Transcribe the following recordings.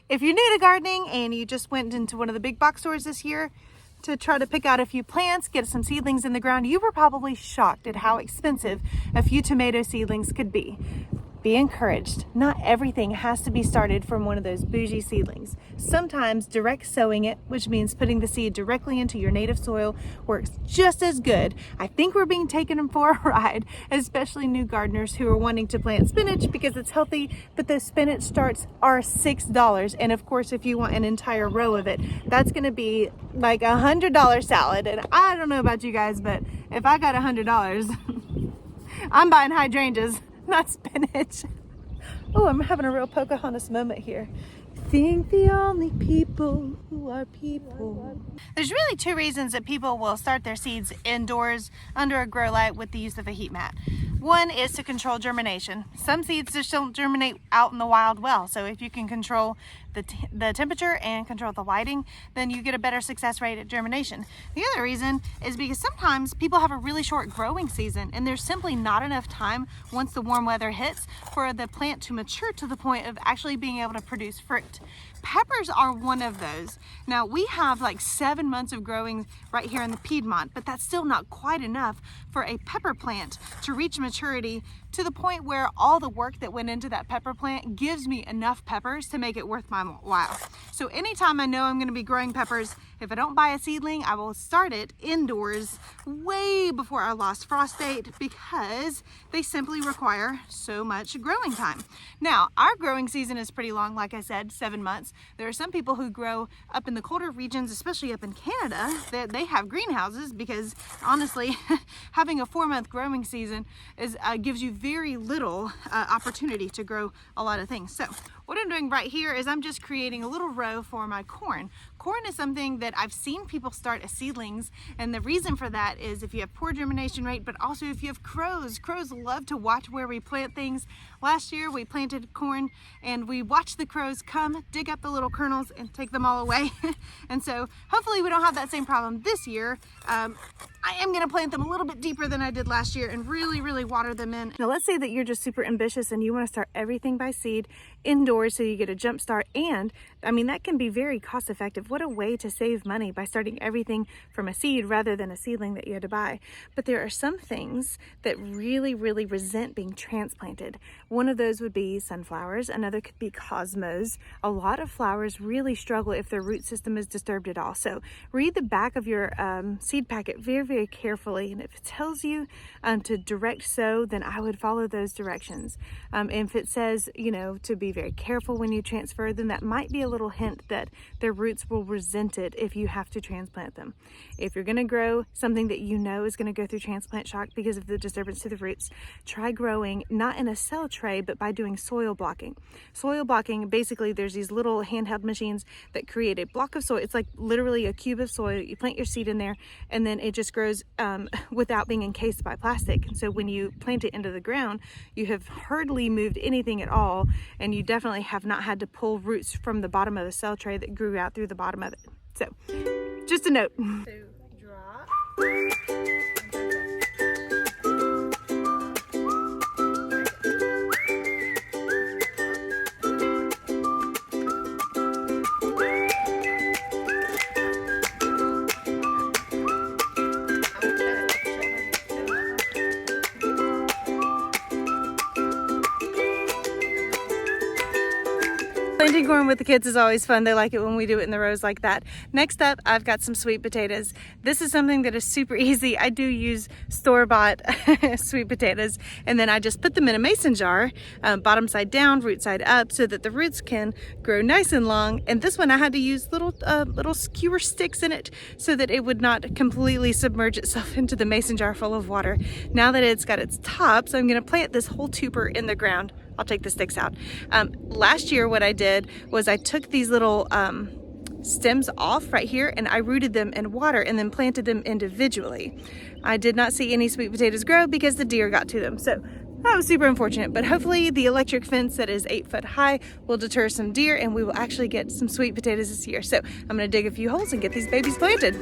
If you're new to gardening and you just went into one of the big box stores this year to try to pick out a few plants, get some seedlings in the ground, you were probably shocked at how expensive a few tomato seedlings could be. Be encouraged. Not everything has to be started from one of those bougie seedlings. Sometimes direct sowing it, which means putting the seed directly into your native soil, works just as good. I think we're being taken for a ride, especially new gardeners who are wanting to plant spinach because it's healthy, but those spinach starts are $6. And of course, if you want an entire row of it, that's gonna be like $100 salad. And I don't know about you guys, but if I got $100, I'm buying hydrangeas, not spinach. Oh, I'm having a real Pocahontas moment here. Think the only people who are people. There's really two reasons that people will start their seeds indoors under a grow light with the use of a heat mat. One is to control germination. Some seeds just don't germinate out in the wild well. So if you can control the temperature and control the lighting, then you get a better success rate at germination. The other reason is because sometimes people have a really short growing season and there's simply not enough time once the warm weather hits for the plant to mature to the point of actually being able to produce fruit. Peppers are one of those. Now we have like 7 months of growing right here in the Piedmont, but that's still not quite enough for a pepper plant to reach maturity to the point where all the work that went into that pepper plant gives me enough peppers to make it worth my while. So anytime I know I'm going to be growing peppers, if I don't buy a seedling, I will start it indoors way before our lost frost date because they simply require so much growing time. Now, our growing season is pretty long, like I said, 7 months. There are some people who grow up in the colder regions, especially up in Canada, that they have greenhouses because honestly, having a 4-month growing season is gives you very little opportunity to grow a lot of things. So what I'm doing right here is I'm just creating a little row for my corn. Corn is something that I've seen people start as seedlings, and the reason for that is if you have poor germination rate, but also if you have crows. Crows love to watch where we plant things. Last year we planted corn and we watched the crows come, dig up the little kernels and take them all away. And so hopefully we don't have that same problem this year. I am gonna plant them a little bit deeper than I did last year and really water them in. Now let's say that you're just super ambitious and you wanna start everything by seed indoors so you get a jump start, and I mean that can be very cost effective. What a way to save money by starting everything from a seed rather than a seedling that you had to buy. But there are some things that really resent being transplanted. One of those would be sunflowers, another could be cosmos. A lot of flowers really struggle if their root system is disturbed at all. So read the back of your seed packet very carefully, and if it tells you to direct sow, then I would follow those directions. And if it says, you know, to be very careful when you transfer, then that might be a little hint that their roots will resent it if you have to transplant them. If you're going to grow something that you know is going to go through transplant shock because of the disturbance to the roots, try growing not in a cell tray, but by doing soil blocking. Soil blocking, basically there's these little handheld machines that create a block of soil. It's like literally a cube of soil. You plant your seed in there and then it just grows without being encased by plastic. And so when you plant it into the ground, you have hardly moved anything at all, and you definitely have not had to pull roots from the bottom of the cell tray that grew out through the bottom of it. So just a note. So drop. Planting corn with the kids is always fun. They like it when we do it in the rows like that. Next up, I've got some sweet potatoes. This is something that is super easy. I do use store-bought sweet potatoes, and then I just put them in a mason jar, bottom side down, root side up, so that the roots can grow nice and long. And this one I had to use little skewer sticks in it so that it would not completely submerge itself into the mason jar full of water. Now that it's got its tops, I'm gonna plant this whole tuber in the ground. I'll take the sticks out. Last year what I did was I took these little stems off right here and I rooted them in water and then planted them individually. I did not see any sweet potatoes grow because the deer got to them. So that was super unfortunate, but hopefully the electric fence that is 8 foot high will deter some deer and we will actually get some sweet potatoes this year. So I'm gonna dig a few holes and get these babies planted.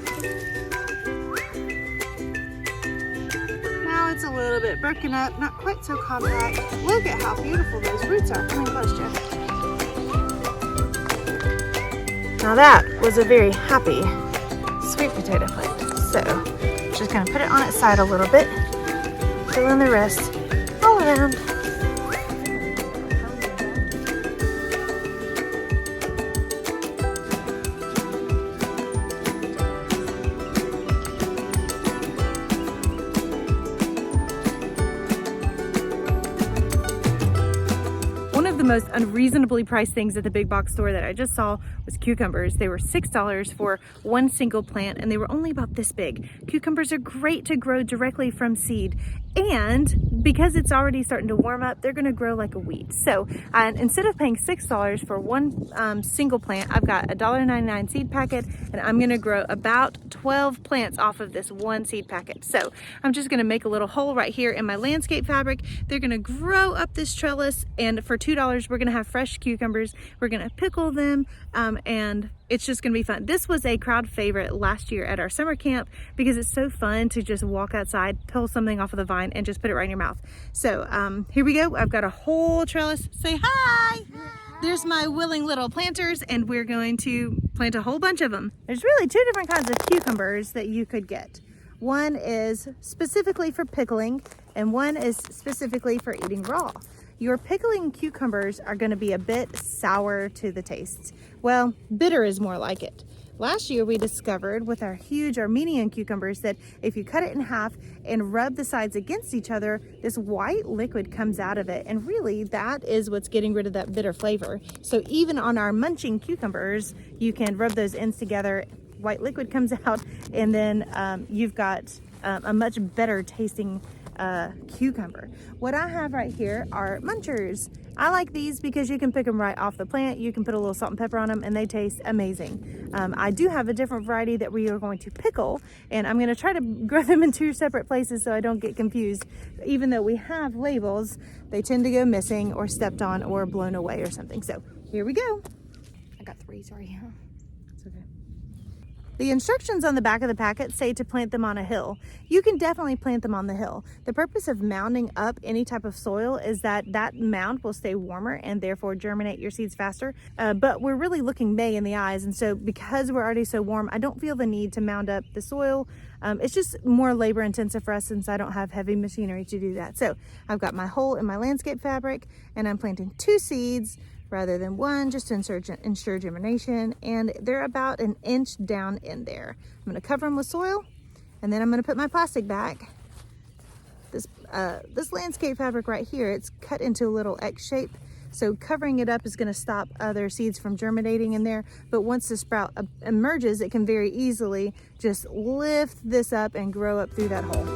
It's a little bit broken up, not quite so compact. Look at how beautiful those roots are. Come in close, Jeff. Now that was a very happy sweet potato plant. So just gonna put it on its side a little bit, fill in the rest all around. One of the most unreasonably priced things at the big box store that I just saw was cucumbers. They were $6 for one single plant, and they were only about this big. Cucumbers are great to grow directly from seed, and because it's already starting to warm up, they're gonna grow like a weed. So instead of paying $6 for one single plant, I've got a $1.99 seed packet, and I'm gonna grow about 12 plants off of this one seed packet. So I'm just gonna make a little hole right here in my landscape fabric. They're gonna grow up this trellis, and for $2, we're gonna have fresh cucumbers. We're gonna pickle them, and it's just gonna be fun. This was a crowd favorite last year at our summer camp because it's so fun to just walk outside, pull something off of the vine, and just put it right in your mouth. So here we go. I've got a whole trellis. Say hi. There's my willing little planters, and we're going to plant a whole bunch of them. There's really two different kinds of cucumbers that you could get. One is specifically for pickling, and one is specifically for eating raw. Your pickling cucumbers are going to be a bit sour to the taste. Well, bitter is more like it. Last year we discovered with our huge Armenian cucumbers that if you cut it in half and rub the sides against each other, this white liquid comes out of it, and really that is what's getting rid of that bitter flavor. So even on our munching cucumbers, you can rub those ends together, white liquid comes out, and then you've got a much better tasting cucumber. What I have right here are munchers. I like these because you can pick them right off the plant. You can put a little salt and pepper on them and they taste amazing. I do have a different variety that we are going to pickle, and I'm going to try to grow them in two separate places so I don't get confused. Even though we have labels, they tend to go missing or stepped on or blown away or something. So here we go. I got three, sorry. It's okay. The instructions on the back of the packet say to plant them on a hill. You can definitely plant them on the hill. The purpose of mounding up any type of soil is that that mound will stay warmer and therefore germinate your seeds faster. But we're really looking May in the eyes, and so because we're already so warm, I don't feel the need to mound up the soil. It's just more labor intensive for us since I don't have heavy machinery to do that. So I've got my hole in my landscape fabric, and I'm planting 2 seeds rather than 1, just to ensure germination, and they're about 1 inch down in there. I'm gonna cover them with soil, and then I'm gonna put my plastic back. This landscape fabric right here, it's cut into a little X shape, so covering it up is gonna stop other seeds from germinating in there, but once the sprout emerges, it can very easily just lift this up and grow up through that hole.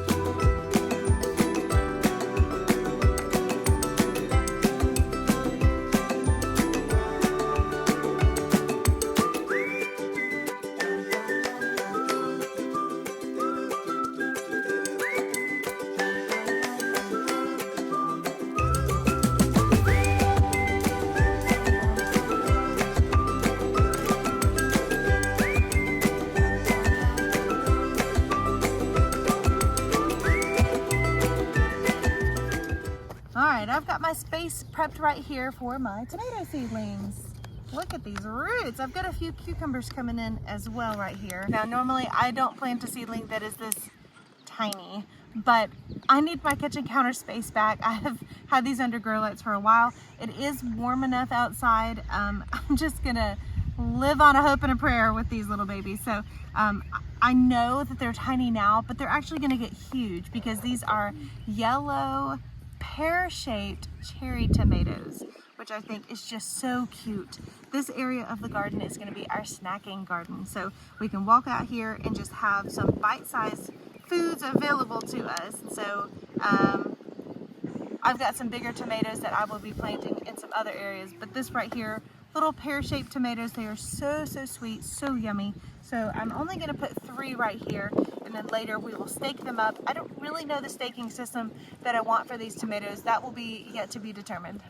I've got my space prepped right here for my tomato seedlings. Look at these roots. I've got a few cucumbers coming in as well right here. Now normally I don't plant a seedling that is this tiny, but I need my kitchen counter space back. I have had these under grow lights for a while. It is warm enough outside. I'm just gonna live on a hope and a prayer with these little babies. So I know that they're tiny now, but they're actually gonna get huge because these are yellow pear-shaped cherry tomatoes, which I think is just so cute. This area of the garden is going to be our snacking garden, so we can walk out here and just have some bite-sized foods available to us. So I've got some bigger tomatoes that I will be planting in some other areas, but this right here, little pear-shaped tomatoes, they are so sweet, so yummy. So I'm only going to put 3 right here, and then later we will stake them up. I don't really know the staking system that I want for these tomatoes. That will be yet to be determined.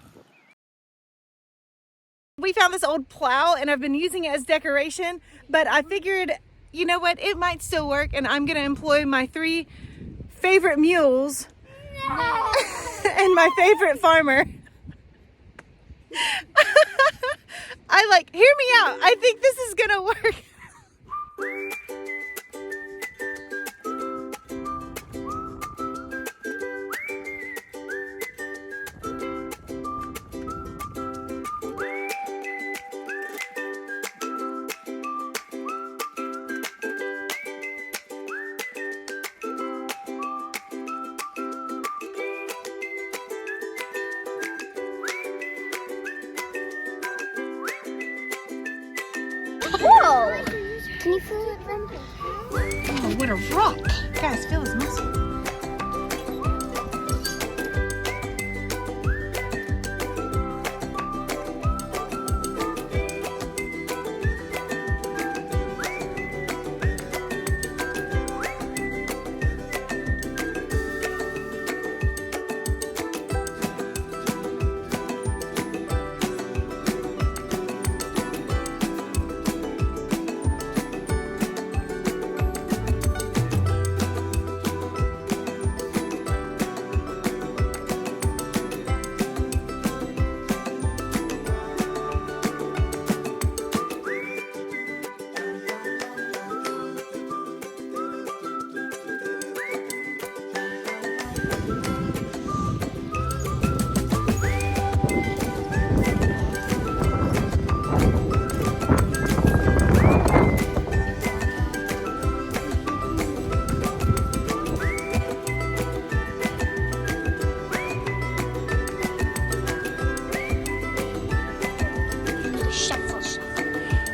We found this old plow, and I've been using it as decoration, but I figured, you know what, it might still work, and I'm going to employ my 3 favorite mules and my favorite farmer. Hear me out. I think this is gonna work. Whoa! Can you feel it then? Oh, what a rock. Guys, feel his muscle.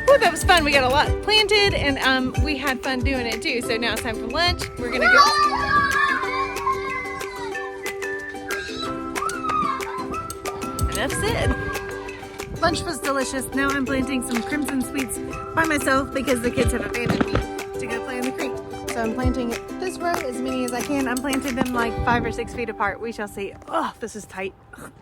Woo, that was fun. We got a lot planted and we had fun doing it too. So now it's time for lunch. We're gonna go. Enough said. Lunch was delicious. Now I'm planting some crimson sweets by myself because the kids have abandoned me to go play in the creek. So I'm planting this row as many as I can. I'm planting them like 5 or 6 feet apart. We shall see. Oh, this is tight. Ugh.